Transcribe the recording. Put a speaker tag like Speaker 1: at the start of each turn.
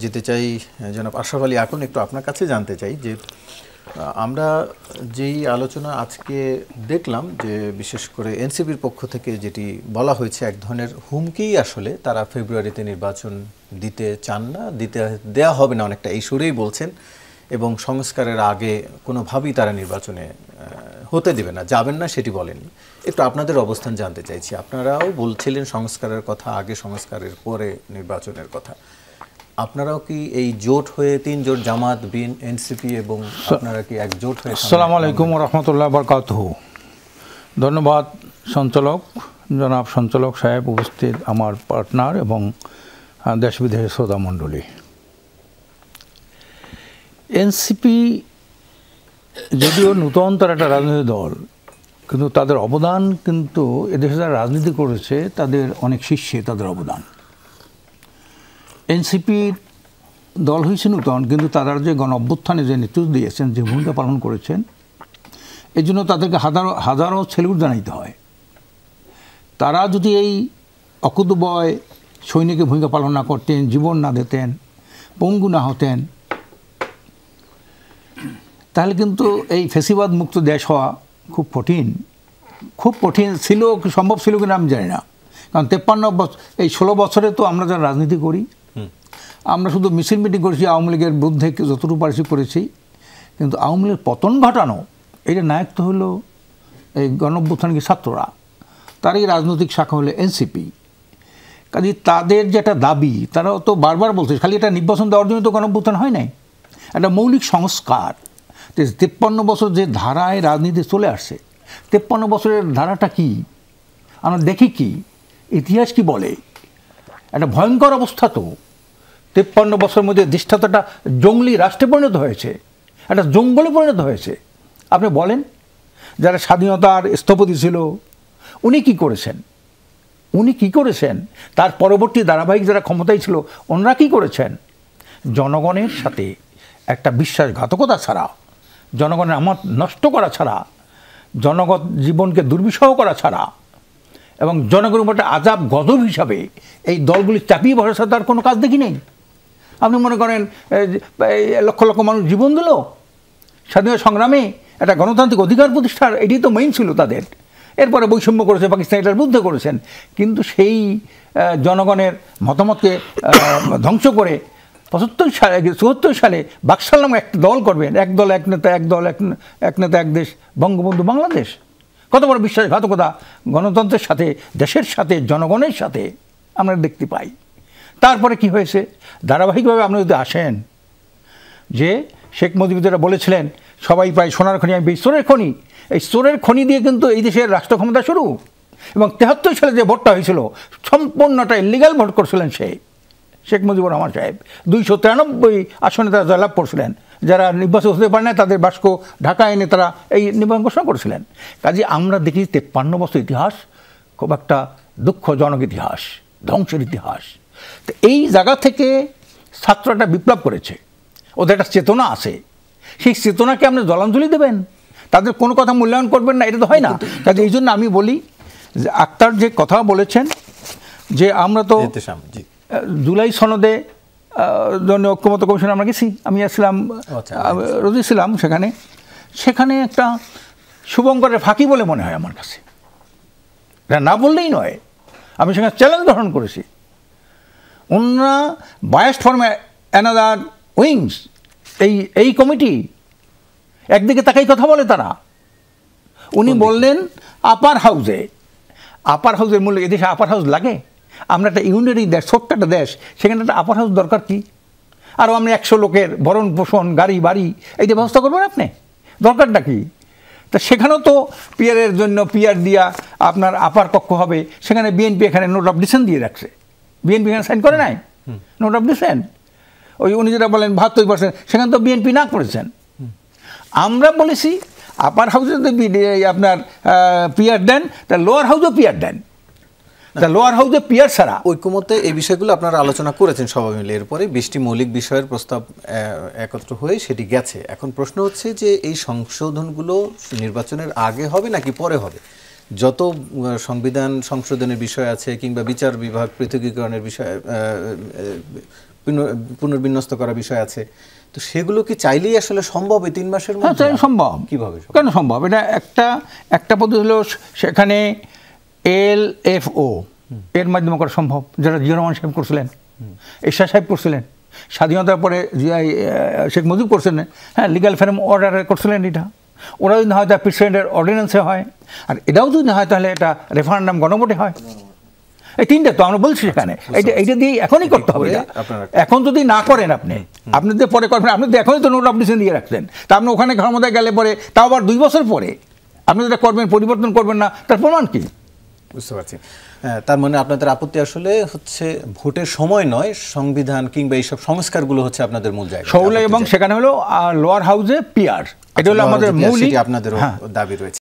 Speaker 1: যেতে চাই জনাব আশরাফ আলী আকন, একটু আপনার কাছে জানতে চাই যে আমরা যেই আলোচনা আজকে দেখলাম যে বিশেষ করে এনসিপির পক্ষ থেকে যেটি বলা হয়েছে এক ধরনের হুমকি, আসলে তারা ফেব্রুয়ারিতে নির্বাচন দিতে চান না, দেয়া হবে না, অনেকটা এই সুরেই বলছেন, এবং সংস্কারের আগে কোনোভাবেই তারা নির্বাচনে হতে দেবে না, যাবেন না সেটি বলেননি। একটু আপনাদের অবস্থান জানতে চাইছি। আপনারাও বলছিলেন সংস্কারের কথা আগে, সংস্কারের পরে নির্বাচনের কথা। আপনারাও কি এই জোট হয়ে, তিন জোট, জামাত, বিন, এনসিপি এবং আপনারা কি এক জোট হয়ে?
Speaker 2: আসসালামু আলাইকুম ওয়া রাহমাতুল্লাহি ওয়া বারাকাতুহু। ধন্যবাদ সঞ্চালক, জনাব সঞ্চালক সাহেব, উপস্থিত আমার পার্টনার এবং দেশ বিদেশের শ্রোতা মণ্ডলী। এনসিপি যদিও নূতন তার একটা রাজনৈতিক দল, কিন্তু তাদের অবদান কিন্তু এদেশে যারা রাজনীতি করেছে তাদের অনেক শীর্ষে তাদের অবদান। এনসিপির দল হয়েছে নূতন, কিন্তু তারা যে গণ অভ্যুত্থানে যে নেতৃত্ব দিয়েছেন, যে ভূমিকা পালন করেছেন, এই জন্য তাদেরকে হাজারো সেলুট জানাইতে হয়। তারা যদি এই অকুতোভয় সৈনিকের ভূমিকা পালন না করতেন, জীবন না দিতেন, পঙ্গু না হতেন, তাহলে কিন্তু এই ফেসিবাদ মুক্ত দেশ হওয়া খুব কঠিন ছিল। সম্ভব ছিল কিনা আমি জানি না, কারণ 53 বছর, এই 16 বছরে তো আমরা যারা রাজনীতি করি, আমরা শুধু মিছিল মিটিং করেছি, আওয়ামী লীগের বিরুদ্ধে যতটুকু পারিশ্রমিক করেছি, কিন্তু আওয়ামী লীগের পতন ঘটানো এটা নায়ক তো হলো এই গণঅভ্যুত্থানকে ছাত্ররা, তারই রাজনৈতিক শাখা হলো এনসিপি। কাজে তাদের যেটা দাবি, তারাও তো বারবার বলছে, খালি এটা নির্বাচন দেওয়ার জন্য তো গণঅভ্যুত্থান হয় নাই, একটা মৌলিক সংস্কার। 53 বছর যে ধারায় রাজনীতি চলে আসছে, 53 বছরের ধারাটা কি আমরা দেখি, কি ইতিহাস কি বলে, একটা ভয়ঙ্কর অবস্থা তো। 53 বছরের মধ্যে দৃষ্টান্তটা জঙ্গলি রাষ্ট্রে পরিণত হয়েছে, একটা জঙ্গলে পরিণত হয়েছে। আপনি বলেন, যারা স্বাধীনতার স্থপতি ছিল উনি কি করেছেন? তার পরবর্তী ধারাবাহিক যারা ক্ষমতায় ছিল ওনারা কি করেছেন? জনগণের সাথে একটা বিশ্বাসঘাতকতা ছাড়া, জনগণের আমত নষ্ট করা ছাড়া, জনগণ জীবনকে দুর্বিষহ করা ছাড়া, এবং জনগণের উপর আজাব গজব হিসাবে এই দলগুলি চাপিয়ে বসার সাথে তার কোনো কাজ দেখি নেই। আপনি মনে করেন লক্ষ লক্ষ মানুষ জীবন দিল স্বাধীনতা সংগ্রামে, একটা গণতান্ত্রিক অধিকার প্রতিষ্ঠার, এটি তো মেইন ছিল তাদের। এরপরে বৈষম্য করেছে, পাকিস্তান এটার বিরুদ্ধে করেছেন, কিন্তু সেই জনগণের মতামতকে ধ্বংস করে 74 সালে বাকশাল নামে একটা দল করবেন, এক দল এক নেতা, এক নেতা এক দেশ, বঙ্গবন্ধু বাংলাদেশ। কত বড় বিশ্বাসঘাতকতা গণতন্ত্রের সাথে, দেশের সাথে, জনগণের সাথে আমরা দেখতে পাই। তারপরে কি হয়েছে ধারাবাহিকভাবে আপনি যদি আসেন, যে শেখ মুজিব যেটা বলেছিলেন, সবাই পায় সোনার খনি, আমি চোরের খনি। এই চোরের খনি দিয়ে কিন্তু এই দেশের রাষ্ট্র ক্ষমতা শুরু। এবং 73 সালে যে ভোটটা হয়েছিল সম্পূর্ণটা ইলিগাল ভোট করছিলেন শেখ মুজিবুর রহমান সাহেব। 293 আসনে তারা জয়লাভ করছিলেন। যারা নির্বাচন হতে পারে না তাদের বাস্ক ঢাকা এনে তারা এই নির্বাচন ঘোষণা করেছিলেন। কাজে আমরা দেখি 53 বছর ইতিহাস খুব একটা দুঃখজনক ইতিহাস, ধ্বংসের ইতিহাস। তো এই জায়গা থেকে ছাত্রটা বিপ্লব করেছে, ওদের একটা চেতনা আছে, সেই চেতনাকে আপনি জলাঞ্জলি দেবেন, তাদের কোনো কথা মূল্যায়ন করবেন না, এটা তো হয় না। কাজে এই জন্য আমি বলি যে আক্তার যে কথা বলেছেন, যে আমরা তো জুলাই সনদে জন্য ঐক্যমত্য কমিশনে আমরা গেছি, আমি আসলাম, রোজি ছিলাম সেখানে একটা শুভঙ্করের ফাঁকি বলে মনে হয় আমার কাছে, এটা না বললেই নয়। আমি সেখানে চ্যালেঞ্জ গ্রহণ করেছি। ওনারা বায়াসড ফর অ্যানাদার উইংস, এই কমিটি একদিকে তাকাই কথা বলে তারা। উনি বললেন আপার হাউসের মূল্য, এদেশে আপার হাউস লাগে? আমরা একটা ইউনিটারি দেশ, ছোট্ট একটা দেশ, সেখানে একটা আপার হাউস দরকার কি? আরও আমরা 100 লোকের ভরণ পোষণ, গাড়ি বাড়ি এইটা ব্যবস্থা করবেন আপনি, দরকারটা কি? তা সেখানেও তো পিয়ারের জন্য পিয়ার দিয়া আপনার আপার কক্ষ হবে, সেখানে বিএনপি এখানে নোট অফ ডিসেন্ট দিয়ে রাখছে। বিএনপি এখানে সাইন করে নাই নোট অফ ডিসেন্ট। ওই উনি যেটা বলেন 72%, সেখানে তো বিএনপি না করেছেন। আমরা বলেছি আপার হাউসে যদি আপনার পিয়ার দেন, তা লোয়ার হাউসও পিয়ার দেন। লোয়ার হাউসে পিয়ার ছাড়া
Speaker 1: ঐক্যমত্যে এই বিষয়গুলো আপনারা আলোচনা করেছেন সবাই মিলে, এরপরে 20টি মৌলিক বিষয়ের প্রস্তাব একত্র হয়ে সেটি গেছে। এখন প্রশ্ন হচ্ছে যে এই সংশোধনগুলো নির্বাচনের আগে হবে নাকি পরে হবে? যত সংবিধান সংশোধনের বিষয় আছে কিংবা বিচার বিভাগ পৃথকীকরণের বিষয়, পুনর্বিন্যস্ত করার বিষয় আছে, তো সেগুলো কি চাইলেই আসলে সম্ভব এই 3 মাসের
Speaker 2: হ্যাঁ,
Speaker 1: মধ্যে?
Speaker 2: চাই সম্ভব।
Speaker 1: কিভাবে
Speaker 2: কেন সম্ভব? এটা একটা পদ্ধতি হলো সেখানে LFO এর মাধ্যমে করা সম্ভব, যারা জিয়া রহমান সাহেব করছিলেন, এরশাদ সাহেব করছিলেন, স্বাধীনতার পরে শেখ মুজিব করছিলেন, হ্যাঁ, লিগ্যাল ফ্রেম অর্ডারে করছিলেন। এটা ওরা যদি না হয় তা প্রেসিডেন্টের অর্ডিন্যান্সে হয়, আর এটাও যদি না হয় তাহলে এটা রেফারেন্ডাম গণভোটে হয়। এই তিনটা তো আমরা বলছি সেখানে, এইটা দিয়ে এখনই করতে হবে। এখন যদি না করেন আপনি যদি পরে করবেন, আপনি তো এখনই তো নোট অবডিশন দিয়ে রাখলেন, তা আপনি ওখানে ক্ষমতায় গেলে পরে, তাও আবার 2 বছর পরে আপনি যেটা করবেন পরিবর্তন করবেন না, তার প্রমাণ কি?
Speaker 1: বুঝতে পারছি। তার মানে আপনাদের আপত্তি আসলে হচ্ছে ভোটের সময় নয়, সংবিধান কিংবা এইসব সংস্কারগুলো হচ্ছে আপনাদের মূল জায়গা,
Speaker 2: এবং সেখানে হলো লোয়ার হাউসে PR, এটা হলো আমাদের মূল,
Speaker 1: আপনাদেরও দাবি রয়েছে।